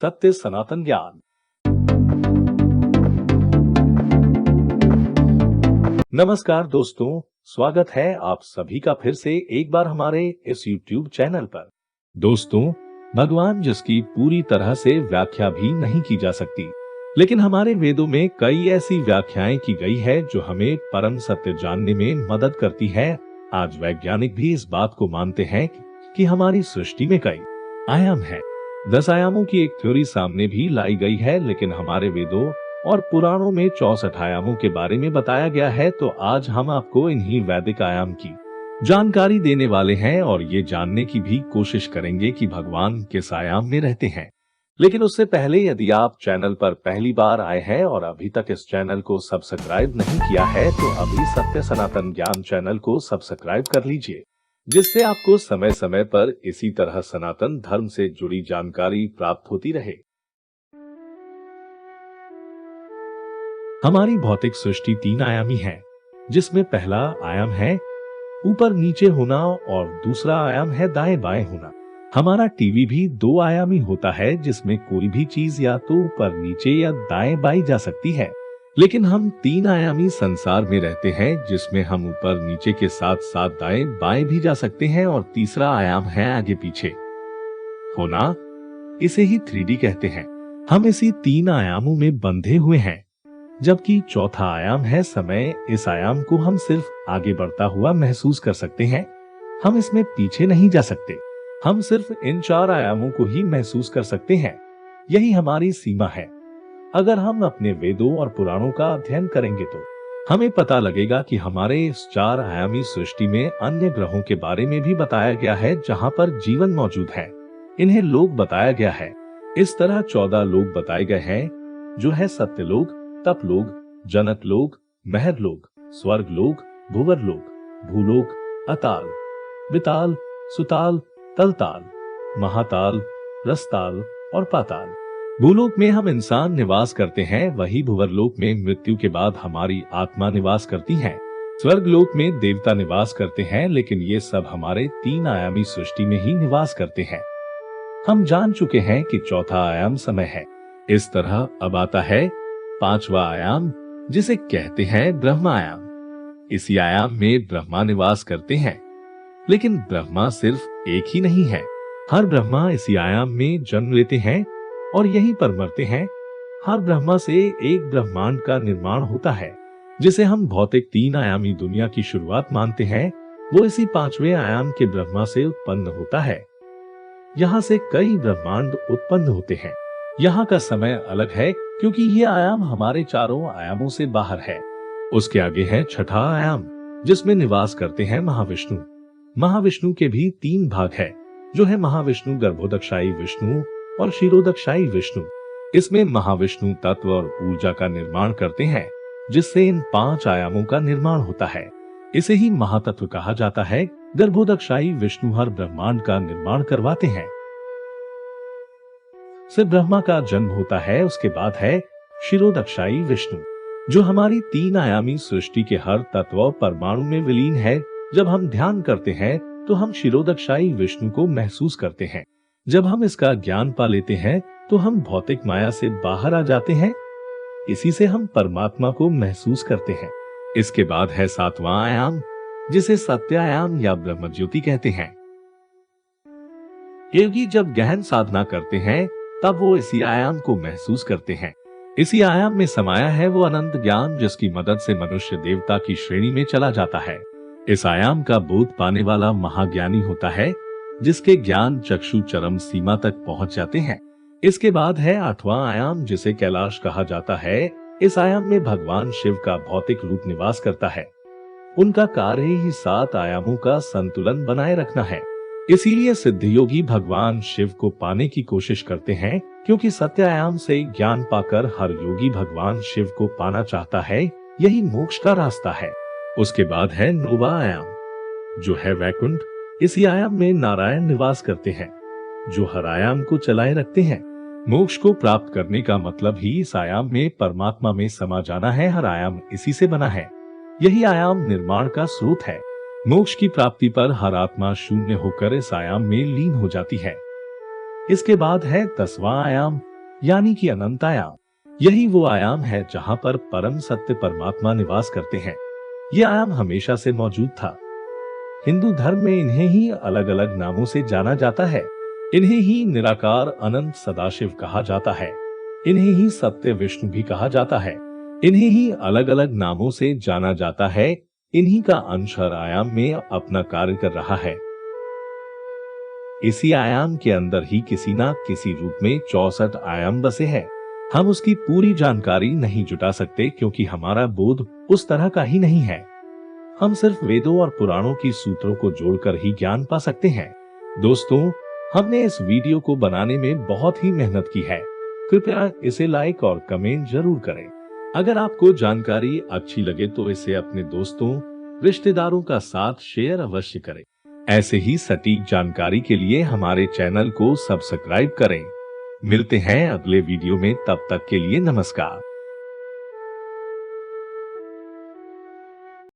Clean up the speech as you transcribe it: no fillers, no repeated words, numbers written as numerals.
सत्य सनातन ज्ञान। नमस्कार दोस्तों, स्वागत है आप सभी का फिर से एक बार हमारे इस YouTube चैनल पर। दोस्तों, भगवान जिसकी पूरी तरह से व्याख्या भी नहीं की जा सकती, लेकिन हमारे वेदों में कई ऐसी व्याख्याएं की गई है जो हमें परम सत्य जानने में मदद करती है। आज वैज्ञानिक भी इस बात को मानते हैं कि हमारी सृष्टि में कई आयाम हैं। 10 आयामों की एक थ्योरी सामने भी लाई गई है, लेकिन हमारे वेदों और पुराणों में 64 आयामों के बारे में बताया गया है। तो आज हम आपको इन्हीं वैदिक आयाम की जानकारी देने वाले हैं और ये जानने की भी कोशिश करेंगे कि भगवान किस आयाम में रहते हैं। लेकिन उससे पहले यदि आप चैनल पर पहली बार आए हैं और अभी तक इस चैनल को सब्सक्राइब नहीं किया है तो अभी सत्य सनातन ज्ञान चैनल को सब्सक्राइब कर लीजिए, जिससे आपको समय समय पर इसी तरह सनातन धर्म से जुड़ी जानकारी प्राप्त होती रहे। हमारी भौतिक सृष्टि 3 आयामी है, जिसमें पहला आयाम है ऊपर नीचे होना और दूसरा आयाम है दाएं बाएं होना। हमारा टीवी भी 2 आयामी होता है, जिसमें कोई भी चीज या तो ऊपर नीचे या दाएं बाएं जा सकती है। लेकिन हम 3 आयामी संसार में रहते हैं, जिसमें हम ऊपर नीचे के साथ साथ दाएं बाएं भी जा सकते हैं। और तीसरा आयाम है आगे पीछे होना, इसे ही 3D कहते हैं। हम इसी 3 आयामों में बंधे हुए हैं। जबकि चौथा आयाम है समय। इस आयाम को हम सिर्फ आगे बढ़ता हुआ महसूस कर सकते हैं, हम इसमें पीछे नहीं जा सकते। हम सिर्फ इन 4 आयामों को ही महसूस कर सकते हैं, यही हमारी सीमा है। अगर हम अपने वेदों और पुराणों का अध्ययन करेंगे तो हमें पता लगेगा कि हमारे इस 4 आयामी सृष्टि में अन्य ग्रहों के बारे में भी बताया गया है, जहां पर जीवन मौजूद है। इन्हें लोक बताया गया है। इस तरह 14 लोक बताए गए हैं, जो है सत्यलोक, तपलोक, जनक लोक, महर लोक, स्वर्ग लोक, भुवर लोक, भूलोक, अताल, विताल, सुताल, तलताल, महाताल, रसताल और पाताल। भूलोक में हम इंसान निवास करते हैं, वही भुवर लोक में मृत्यु के बाद हमारी आत्मा निवास करती है। स्वर्ग लोक में देवता निवास करते हैं, लेकिन ये सब हमारे 3 आयामी सृष्टि में ही निवास करते हैं। हम जान चुके हैं कि चौथा आयाम समय है। इस तरह अब आता है 5वां आयाम, जिसे कहते हैं ब्रह्म आयाम। इसी आयाम में ब्रह्मा निवास करते हैं, लेकिन ब्रह्मा सिर्फ एक ही नहीं है। हर ब्रह्मा इसी आयाम में जन्म लेते हैं और यहीं पर मरते हैं। हर ब्रह्मा से एक ब्रह्मांड का निर्माण होता है, जिसे हम भौतिक 3 आयामी दुनिया की शुरुआत मानते हैं। वो इसी 5वें आयाम के ब्रह्मा से उत्पन्न होता है। यहाँ से कई ब्रह्मांड उत्पन्न होते हैं। यहाँ का समय अलग है, क्योंकि ये आयाम हमारे 4 आयामों से बाहर है। उसके आगे है 6ठा आयाम, जिसमें निवास करते हैं महाविष्णु। महाविष्णु के भी 3 भाग है, जो है महाविष्णु गर्भोदकशायी विष्णु और क्षीरोदकशायी विष्णु। इसमें महाविष्णु तत्व और ऊर्जा का निर्माण करते हैं, जिससे इन 5 आयामों का निर्माण होता है। इसे ही महातत्व कहा जाता है। गर्भोदकशायी विष्णु हर ब्रह्मांड का निर्माण करवाते हैं। से ब्रह्मा का जन्म होता है। उसके बाद है क्षीरोदकशायी विष्णु, जो हमारी 3 आयामी सृष्टि के हर तत्व और परमाणु में विलीन है। जब हम ध्यान करते हैं तो हम क्षीरोदकशायी विष्णु को महसूस करते हैं। जब हम इसका ज्ञान पा लेते हैं तो हम भौतिक माया से बाहर आ जाते हैं। इसी से हम परमात्मा को महसूस करते हैं। इसके बाद है 7वां आयाम, जिसे सत्य आयाम या ब्रह्म ज्योति कहते हैं। योगी जब गहन साधना करते हैं तब वो इसी आयाम को महसूस करते हैं। इसी आयाम में समाया है वो अनंत ज्ञान, जिसकी मदद से मनुष्य देवता की श्रेणी में चला जाता है। इस आयाम का बोध पाने वाला महाज्ञानी होता है, जिसके ज्ञान चक्षु चरम सीमा तक पहुंच जाते हैं। इसके बाद है 8वां आयाम, जिसे कैलाश कहा जाता है। इस आयाम में भगवान शिव का भौतिक रूप निवास करता है। उनका कार्य ही 7 आयामों का संतुलन बनाए रखना है। इसीलिए सिद्धयोगी भगवान शिव को पाने की कोशिश करते हैं, क्योंकि सत्य आयाम से ज्ञान पाकर हर योगी भगवान शिव को पाना चाहता है। यही मोक्ष का रास्ता है। उसके बाद है 9वां आयाम, जो है वैकुंठ। इसी आयाम में नारायण निवास करते हैं, जो हर आयाम को चलाए रखते हैं। मोक्ष को प्राप्त करने का मतलब ही इस आयाम में परमात्मा में समा जाना है। हर आयाम इसी से बना है। यही आयाम निर्माण का स्रोत है। मोक्ष की प्राप्ति पर हर आत्मा शून्य होकर इस आयाम में लीन हो जाती है। इसके बाद है 10वां आयाम, यानी कि अनंत आयाम। यही वो आयाम है जहां पर परम सत्य परमात्मा निवास करते हैं। ये आयाम हमेशा से मौजूद था। हिंदू धर्म में इन्हें ही अलग अलग नामों से जाना जाता है। इन्हें ही निराकार अनंत सदाशिव कहा जाता है। इन्हें ही सत्य विष्णु भी कहा जाता है। इन्हें ही अलग अलग नामों से जाना जाता है। इन्हीं का अंश हर आयाम में अपना कार्य कर रहा है। इसी आयाम के अंदर ही किसी ना किसी रूप में 64 आयाम बसे हैं। हम उसकी पूरी जानकारी नहीं जुटा सकते क्योंकि हमारा बोध उस तरह का ही नहीं है। हम सिर्फ वेदों और पुराणों की सूत्रों को जोड़कर ही ज्ञान पा सकते हैं। दोस्तों, हमने इस वीडियो को बनाने में बहुत ही मेहनत की है। कृपया इसे लाइक और कमेंट जरूर करें। अगर आपको जानकारी अच्छी लगे तो इसे अपने दोस्तों, रिश्तेदारों का साथ शेयर अवश्य करें। ऐसे ही सटीक जानकारी के लिए हमारे चैनल को सब्सक्राइब करें। मिलते हैं अगले वीडियो में, तब तक के लिए नमस्कार।